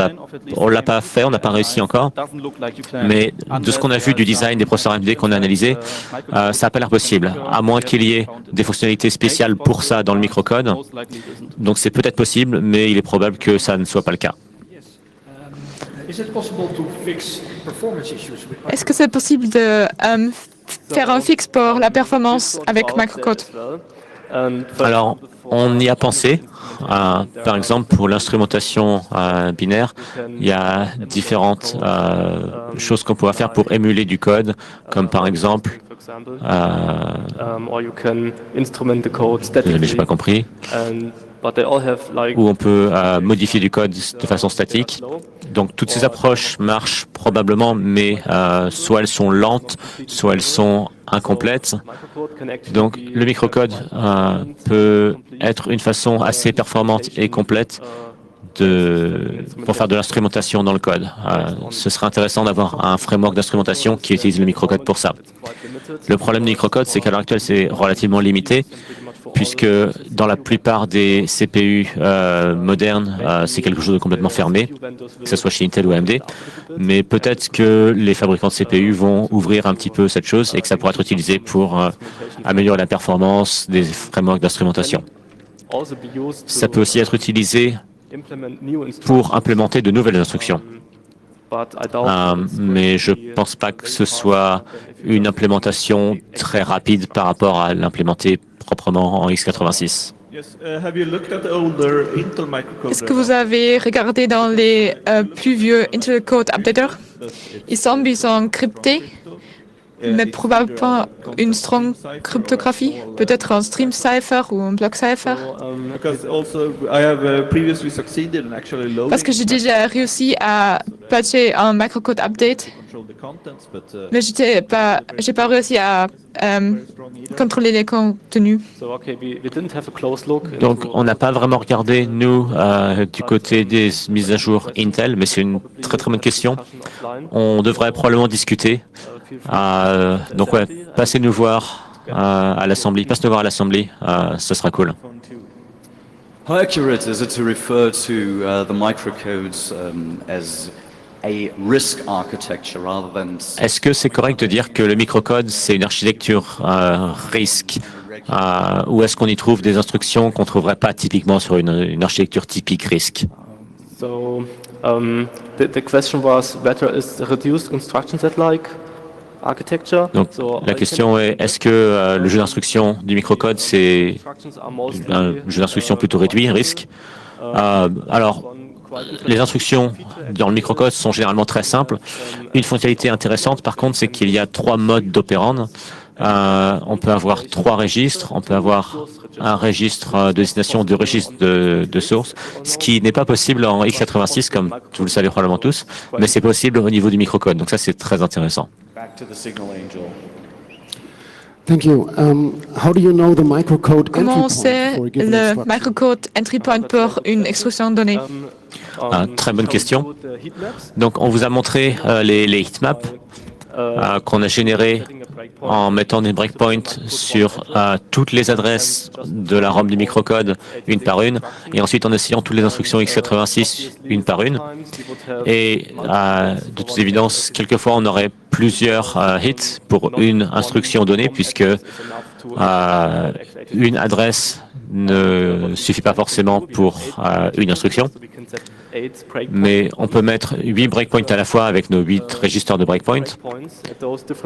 l'a pas fait, on n'a pas réussi encore, mais de ce qu'on a vu du design des processeurs AMD qu'on a analysé, ça n'a pas l'air possible, à moins qu'il y ait des fonctionnalités spéciales pour ça dans le microcode. Donc c'est peut-être possible, mais il est probable que ça ne soit pas le cas. Est-ce que c'est possible de faire un fixe pour la performance avec microcode? Alors, on y a pensé. Par exemple, pour l'instrumentation binaire, il y a différentes choses qu'on pourra faire pour émuler du code, comme par exemple, désolé, j'ai pas compris, où on peut modifier du code de façon statique. Donc, toutes ces approches marchent probablement, mais soit elles sont lentes, soit elles sont incomplètes. Donc, le microcode peut être une façon assez performante et complète pour faire de l'instrumentation dans le code. Ce serait intéressant d'avoir un framework d'instrumentation qui utilise le microcode pour ça. Le problème du microcode, c'est qu'à l'heure actuelle, c'est relativement limité, puisque dans la plupart des CPU modernes, c'est quelque chose de complètement fermé, que ce soit chez Intel ou AMD. Mais peut-être que les fabricants de CPU vont ouvrir un petit peu cette chose et que ça pourra être utilisé pour améliorer la performance des frameworks d'instrumentation. Ça peut aussi être utilisé pour implémenter de nouvelles instructions. Mais je ne pense pas que ce soit une implémentation très rapide par rapport à l'implémenter proprement en x86. Est-ce que vous avez regardé dans les plus vieux Intel Code Updater? Il semble qu'ils sont cryptés, mais probablement une strong cryptographie, peut-être un stream cipher ou un block cipher. Parce que j'ai déjà réussi à patcher un microcode update, mais j'ai pas réussi à contrôler les contenus. Donc, on n'a pas vraiment regardé, nous, du côté des mises à jour Intel, mais c'est une très très bonne question. On devrait probablement discuter. Donc, ouais, passez nous voir à l'Assemblée. Passe-nous voir à l'Assemblée, ce sera cool. How accurate is it to refer to the microcodes as a RISC architecture rather than... Est-ce que c'est correct de dire que le microcode, c'est une architecture RISC ou est-ce qu'on y trouve des instructions qu'on ne trouverait pas typiquement sur une architecture typique RISC? So, the question was whether is reduced instruction set-like architecture. Donc, la question est, est-ce que le jeu d'instruction du microcode, c'est un jeu d'instruction plutôt réduit, RISC? Alors, les instructions dans le microcode sont généralement très simples. Une fonctionnalité intéressante, par contre, c'est qu'il y a 3 modes d'opérande. On peut avoir 3 registres. On peut avoir un registre de destination, 2 registres de source, ce qui n'est pas possible en x86, comme vous le savez probablement tous, mais c'est possible au niveau du microcode. Donc ça, c'est très intéressant. Thank you. How do you know the microcode entry Comment point c'est for a given le instruction? microcode entry point pour une instruction donnée? Très bonne question. Donc, on vous a montré les heatmaps qu'on a générés en mettant des breakpoints sur toutes les adresses de la ROM du microcode une par une, et ensuite en essayant toutes les instructions x86 une par une. Et de toute évidence, quelquefois on aurait plusieurs hits pour une instruction donnée, puisque une adresse ne suffit pas forcément pour une instruction. Mais on peut mettre 8 breakpoints à la fois avec nos 8 régisters de breakpoints.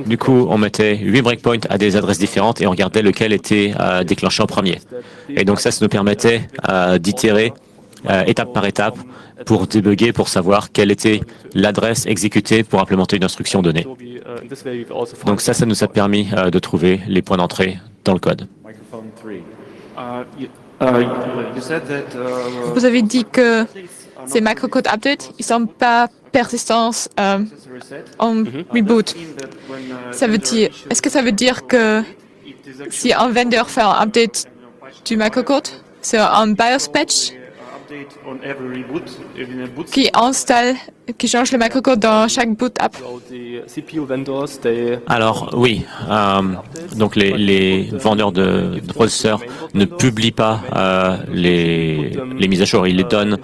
Du coup, on mettait 8 breakpoints à des adresses différentes et on regardait lequel était déclenché en premier. Et donc ça nous permettait d'itérer étape par étape pour débugger, pour savoir quelle était l'adresse exécutée pour implémenter une instruction donnée. Donc ça nous a permis de trouver les points d'entrée dans le code. Vous avez dit que ces microcode updates, ils ne sont pas persistants en reboot. Est-ce que ça veut dire que si un vendeur fait un update du microcode, c'est un BIOS patch qui change le microcode dans chaque boot app? Alors oui, donc les vendeurs de processeurs ne publient pas les mises à jour, ils les donnent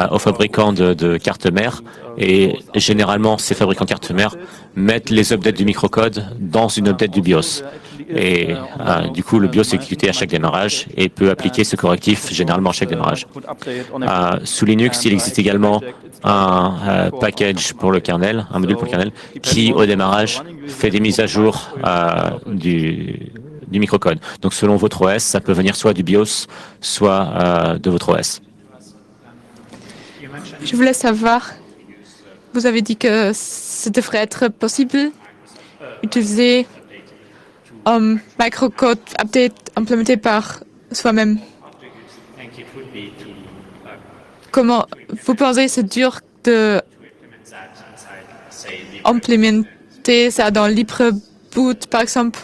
aux fabricants de cartes mères, et généralement ces fabricants de cartes mères mettent les updates du microcode dans une update du BIOS. Et du coup, le BIOS est exécuté à chaque démarrage et peut appliquer ce correctif généralement à chaque démarrage. Sous Linux, il existe également un package pour le kernel, un module pour le kernel, qui au démarrage fait des mises à jour du microcode. Donc selon votre OS, ça peut venir soit du BIOS, soit de votre OS. Je voulais savoir, vous avez dit que ça devrait être possible d'utiliser un microcode update implémenté par soi-même. Comment vous pensez que c'est dur de implémenter ça dans LibreBoot, par exemple?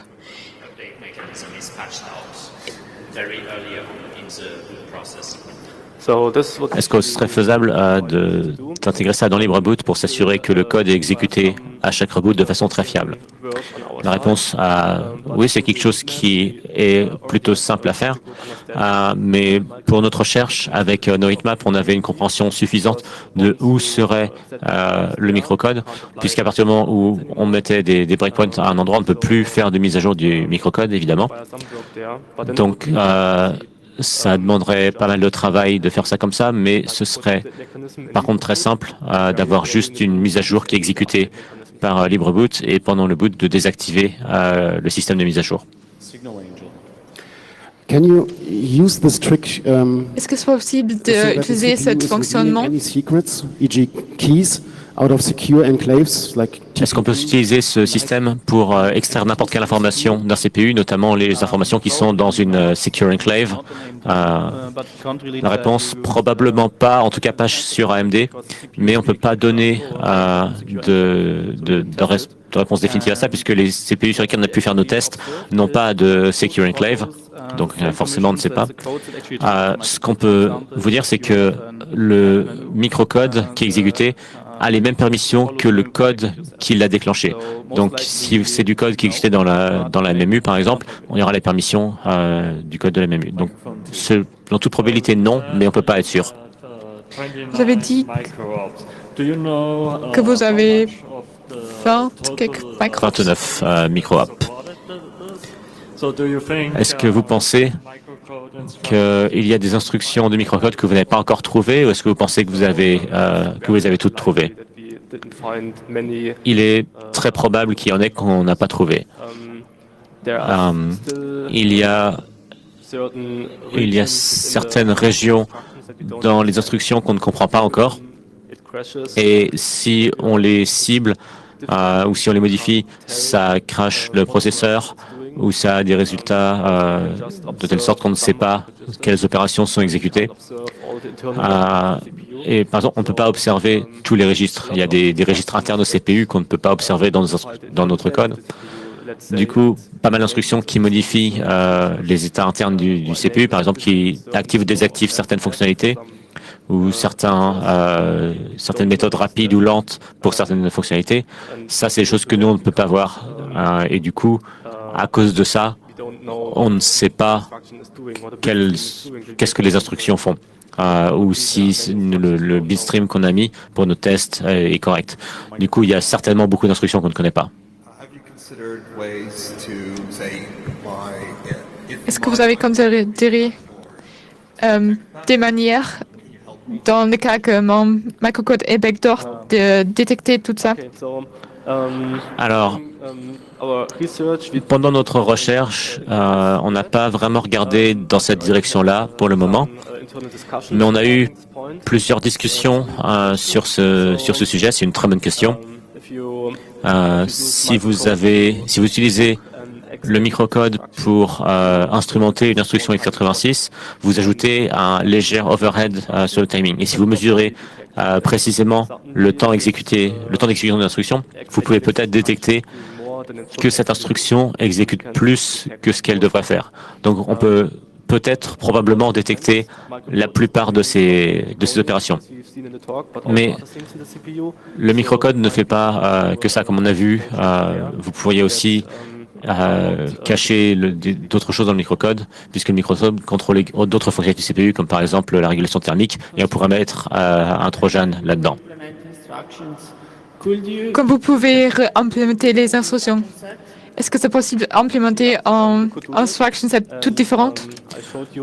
Est-ce que ce serait faisable d'intégrer ça dans LibreBoot pour s'assurer que le code est exécuté à chaque reboot de façon très fiable? La réponse, oui, c'est quelque chose qui est plutôt simple à faire, mais pour notre recherche avec NoHitMap, on avait une compréhension suffisante de où serait le microcode, puisqu'à partir du moment où on mettait des breakpoints à un endroit, on ne peut plus faire de mise à jour du microcode, évidemment. Donc, ça demanderait pas mal de travail de faire ça comme ça, mais ce serait par contre très simple d'avoir juste une mise à jour qui est exécutée par LibreBoot et pendant le boot de désactiver le système de mise à jour. Est-ce que c'est possible d'utiliser ce fonctionnement? Est-ce qu'on peut utiliser ce système pour extraire n'importe quelle information d'un CPU, notamment les informations qui sont dans une Secure Enclave? La réponse, probablement pas, en tout cas pas sur AMD, mais on ne peut pas donner de réponse définitive à ça, puisque les CPU sur lesquels on a pu faire nos tests n'ont pas de Secure Enclave, donc forcément on ne sait pas. Ce qu'on peut vous dire, c'est que le microcode qui est exécuté a les mêmes permissions que le code qui l'a déclenché. Donc, si c'est du code qui est exécuté dans la MMU, par exemple, on y aura les permissions du code de la MMU. Donc, dans toute probabilité, non, mais on ne peut pas être sûr. Vous avez dit que vous avez 20 quelques micro 29 micro-apps. Est-ce que vous pensez qu'il y a des instructions de microcode que vous n'avez pas encore trouvées, ou est-ce que vous pensez que vous les avez toutes trouvées? Il est très probable qu'il y en ait qu'on n'a pas trouvé. Il y a certaines régions dans les instructions qu'on ne comprend pas encore, et si on les cible ou si on les modifie, ça crache le processeur, ou ça a des résultats de telle sorte qu'on ne sait pas quelles opérations sont exécutées. Et par exemple, on ne peut pas observer tous les registres. Il y a des registres internes au CPU qu'on ne peut pas observer dans notre code. Du coup, pas mal d'instructions qui modifient les états internes du CPU, par exemple, qui activent ou désactivent certaines fonctionnalités, ou certaines méthodes rapides ou lentes pour certaines fonctionnalités. Ça, c'est des choses que nous, on ne peut pas voir. Et du coup, à cause de ça, on ne sait pas qu'est-ce que les instructions font, ou si le bitstream qu'on a mis pour nos tests est correct. Du coup, il y a certainement beaucoup d'instructions qu'on ne connaît pas. Est-ce que vous avez considéré des manières, dans le cas que mon microcode est backdoor, de détecter tout ça? Alors, pendant notre recherche, on n'a pas vraiment regardé dans cette direction-là pour le moment, mais on a eu plusieurs discussions sur ce sujet. C'est une très bonne question. Si vous utilisez le microcode pour instrumenter une instruction x86, vous ajoutez un léger overhead sur le timing. Et si vous mesurez précisément le temps d'exécution de l'instruction, vous pouvez peut-être détecter que cette instruction exécute plus que ce qu'elle devrait faire. Donc on peut peut-être probablement détecter la plupart de ces opérations. Mais le microcode ne fait pas que ça, comme on a vu. Vous pourriez aussi cacher d'autres choses dans le microcode, puisque le microcode contrôle d'autres fonctionnalités du CPU, comme par exemple la régulation thermique, et on pourrait mettre un trojan là-dedans. Comme vous pouvez implémenter les instructions, est-ce que c'est possible d'implémenter en instruction set toutes différentes?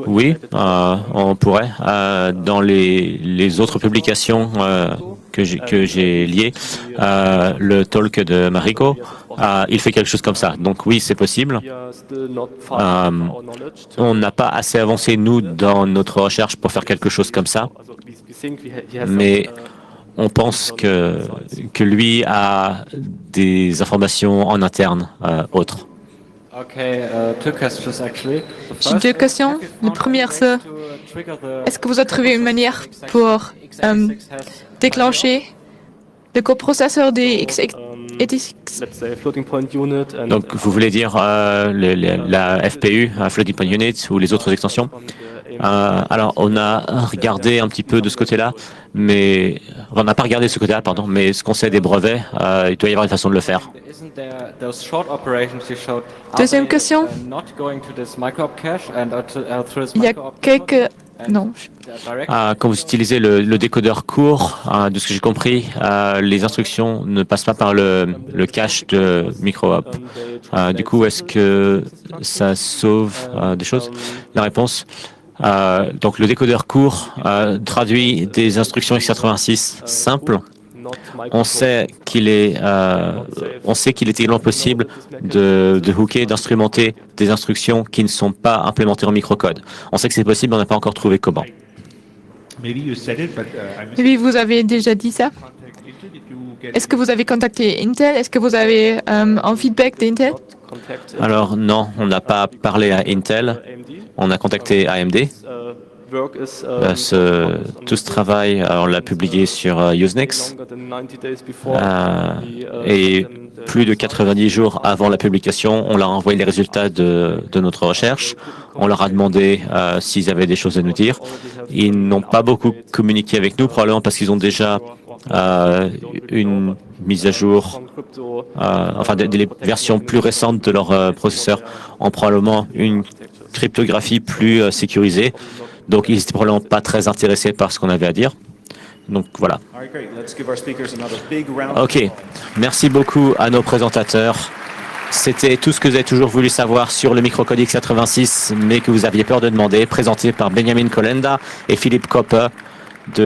Oui, on pourrait. Dans les autres publications que j'ai lié, le talk de Mariko, il fait quelque chose comme ça. Donc oui, c'est possible. On n'a pas assez avancé, nous, dans notre recherche pour faire quelque chose comme ça, mais on pense que lui a des informations en interne autres. J'ai deux questions. La première, c'est est-ce que vous avez trouvé une manière pour déclencher le coprocesseur des x86? Donc, vous voulez dire la FPU, Floating Point Unit, ou les autres extensions? Alors, on a regardé un petit peu de ce côté-là, mais on n'a pas regardé de ce côté-là, pardon, mais ce qu'on sait des brevets, il doit y avoir une façon de le faire. Deuxième question. Il y a quelques... Non. Quand vous utilisez le décodeur court, de ce que j'ai compris, les instructions ne passent pas par le cache de micro-hop. Du coup, est-ce que ça sauve des choses? La réponse, donc le décodeur court traduit des instructions x86 simples. On sait qu'il est également possible de hooker, d'instrumenter des instructions qui ne sont pas implémentées en microcode. On sait que c'est possible, mais on n'a pas encore trouvé comment. Oui, vous avez déjà dit ça. Est-ce que vous avez contacté Intel? Est-ce que vous avez un feedback d'Intel? Alors non, on n'a pas parlé à Intel. On a contacté AMD. Tout ce travail, on l'a publié sur Usenix et plus de 90 jours avant la publication, on leur a envoyé les résultats de notre recherche. On leur a demandé s'ils avaient des choses à nous dire. Ils n'ont pas beaucoup communiqué avec nous, probablement parce qu'ils ont déjà une mise à jour, enfin des versions plus récentes de leur processeur ont probablement une cryptographie plus sécurisée. Donc, ils n'étaient probablement pas très intéressés par ce qu'on avait à dire. Donc, voilà. OK. Merci beaucoup à nos présentateurs. C'était tout ce que vous avez toujours voulu savoir sur le microcode x86, mais que vous aviez peur de demander, présenté par Benjamin Kolenda et Philippe Koppe de